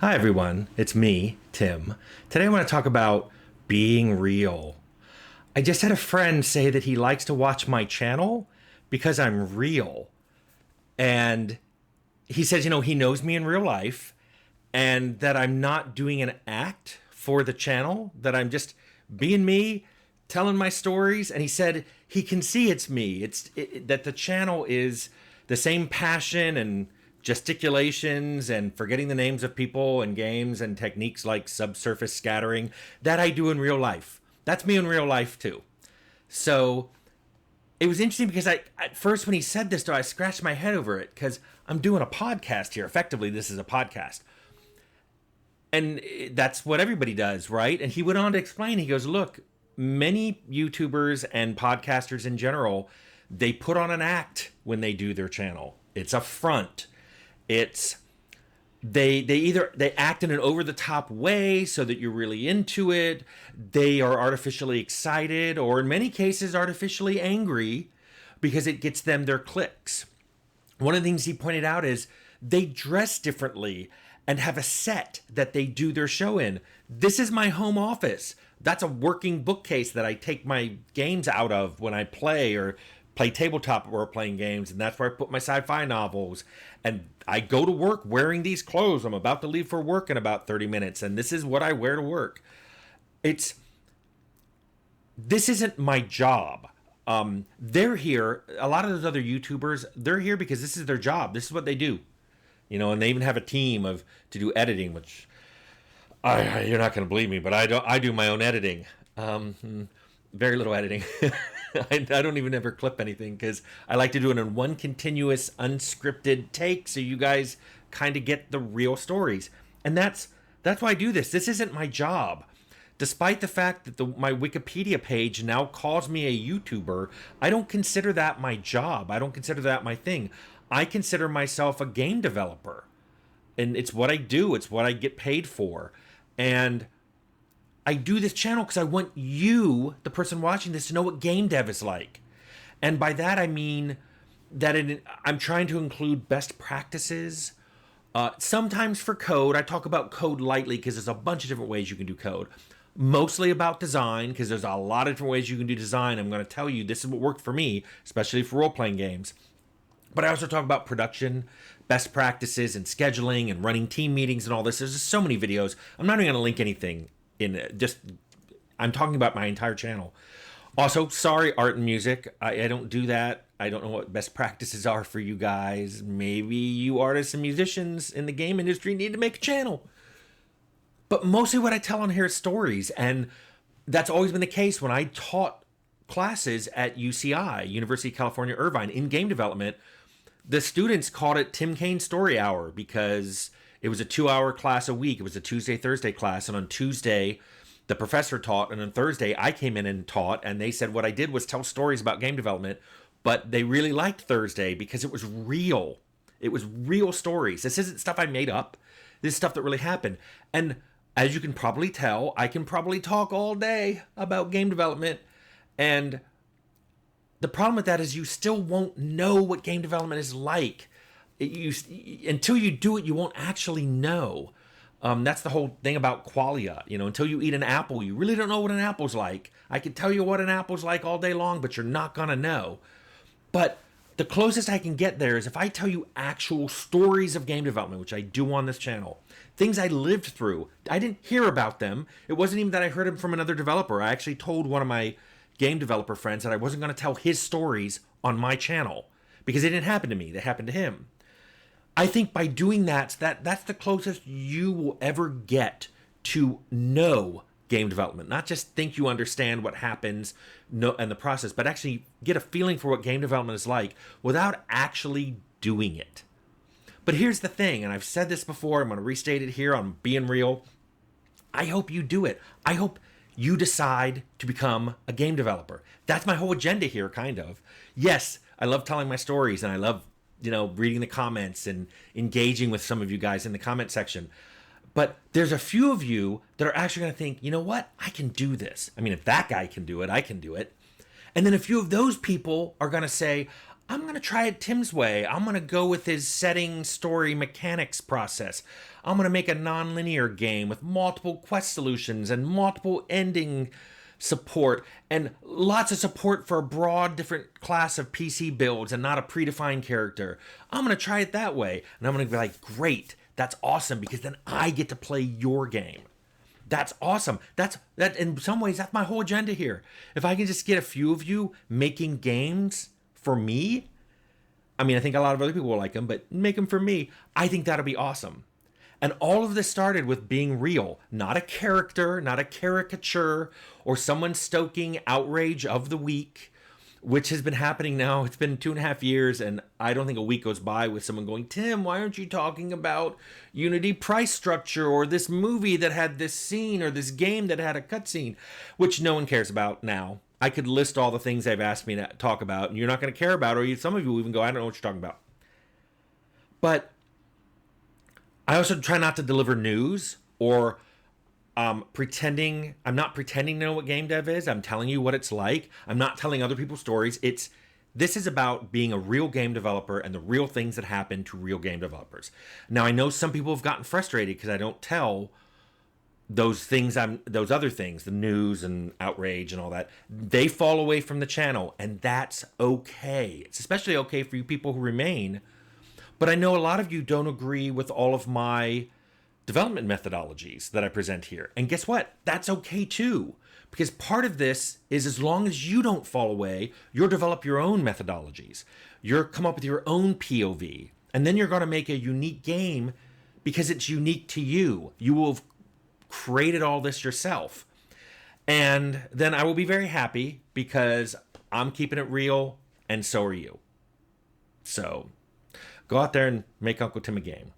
Hi, everyone. It's me, Tim. Today I want to talk about being real. I just had a friend say that he likes to watch my channel because I'm real. And he says, he knows me in real life and that I'm not doing an act for the channel, that I'm just being me, telling my stories. And he said he can see it's me. That the channel is the same passion and gesticulations and forgetting the names of people and games and techniques like subsurface scattering that I do in real life. That's me in real life too. So it was interesting because at first when he said this, though, I scratched my head over it because I'm doing a podcast here. Effectively, this is a podcast. And that's what everybody does, right? And he went on to explain, he goes, look, many YouTubers and podcasters in general, they put on an act when they do their channel. It's a front. It's they act in an over the top way so that you're really into it. They are artificially excited, or in many cases artificially angry, because it gets them their clicks. One of the things he pointed out is they dress differently and have a set that they do their show in. This is my home office. That's a working bookcase that I take my games out of when I play or play tabletop role-playing games, and that's where I put my sci-fi novels. And I go to work wearing these clothes. I'm about to leave for work in about 30 minutes, and this is what I wear to work. This isn't my job. They're here. A lot of those other YouTubers, they're here because this is their job. This is what they do. And they even have a team to do editing, which you're not going to believe me, but I do my own editing. Very little editing. I don't even ever clip anything because I like to do it in one continuous unscripted take so you guys kind of get the real stories. And that's why I do this. This isn't my job. Despite the fact that my Wikipedia page now calls me a YouTuber, I don't consider that my job. I don't consider that my thing. I consider myself a game developer. And it's what I do. It's what I get paid for. And I do this channel because I want you, the person watching this, to know what game dev is like. And by that, I mean that I'm trying to include best practices. Sometimes for code, I talk about code lightly because there's a bunch of different ways you can do code. Mostly about design because there's a lot of different ways you can do design. I'm going to tell you this is what worked for me, especially for role-playing games. But I also talk about production, best practices, and scheduling, and running team meetings and all this. There's just so many videos. I'm not even going to link anything. I'm talking about my entire channel. Also, sorry, art and music. I don't do that. I don't know what best practices are for you guys. Maybe you artists and musicians in the game industry need to make a channel. But mostly what I tell on here is stories. And that's always been the case when I taught classes at UCI, University of California, Irvine, in game development. The students called it Tim Kaine Story Hour because it was a 2-hour class a week. It was a Tuesday, Thursday class. And on Tuesday, the professor taught. And on Thursday, I came in and taught. And they said what I did was tell stories about game development. But they really liked Thursday because it was real. It was real stories. This isn't stuff I made up. This is stuff that really happened. And as you can probably tell, I can probably talk all day about game development. And the problem with that is you still won't know what game development is like. Until you do it, you won't actually know. That's the whole thing about qualia. Until you eat an apple, you really don't know what an apple's like. I could tell you what an apple's like all day long, but you're not going to know. But the closest I can get there is if I tell you actual stories of game development, which I do on this channel, things I lived through. I didn't hear about them. It wasn't even that I heard them from another developer. I actually told one of my game developer friends that I wasn't going to tell his stories on my channel because it didn't happen to me. They happened to him. I think by doing that's the closest you will ever get to know game development. Not just think you understand what happens and the process, but actually get a feeling for what game development is like without actually doing it. But here's the thing, and I've said this before, I'm going to restate it here on Being Real. I hope you do it. I hope you decide to become a game developer. That's my whole agenda here, kind of. Yes, I love telling my stories, and I love reading the comments and engaging with some of you guys in the comment section. But there's a few of you that are actually going to think, you know what? I can do this. I mean, if that guy can do it, I can do it. And then a few of those people are going to say, I'm going to try it Tim's way. I'm going to go with his setting, story, mechanics process. I'm going to make a non-linear game with multiple quest solutions and multiple ending support and lots of support for a broad different class of PC builds and not a predefined character. I'm going to try it that way. And I'm going to be like, great, that's awesome, because then I get to play your game. That's awesome. That in some ways, that's my whole agenda here. If I can just get a few of you making games for me, I mean, I think a lot of other people will like them, but make them for me, I think that'll be awesome. And all of this started with being real, not a character, not a caricature, or someone stoking outrage of the week, which has been happening now. It's been 2.5 years, and I don't think a week goes by with someone going, Tim, why aren't you talking about Unity price structure, or this movie that had this scene, or this game that had a cutscene, which no one cares about now. I could list all the things they've asked me to talk about, and you're not going to care about, or some of you will even go, I don't know what you're talking about. But I also try not to deliver news or pretending. I'm not pretending to know what game dev is. I'm telling you what it's like. I'm not telling other people's stories. This is about being a real game developer and the real things that happen to real game developers. Now, I know some people have gotten frustrated because I don't tell those other things, the news and outrage and all that. They fall away from the channel, and that's okay. It's especially okay for you people who remain. But I know a lot of you don't agree with all of my development methodologies that I present here. And guess what? That's okay too. Because part of this is, as long as you don't fall away, you'll develop your own methodologies. You'll come up with your own POV. And then you're going to make a unique game because it's unique to you. You will have created all this yourself. And then I will be very happy because I'm keeping it real, and so are you. So go out there and make Uncle Tim a game.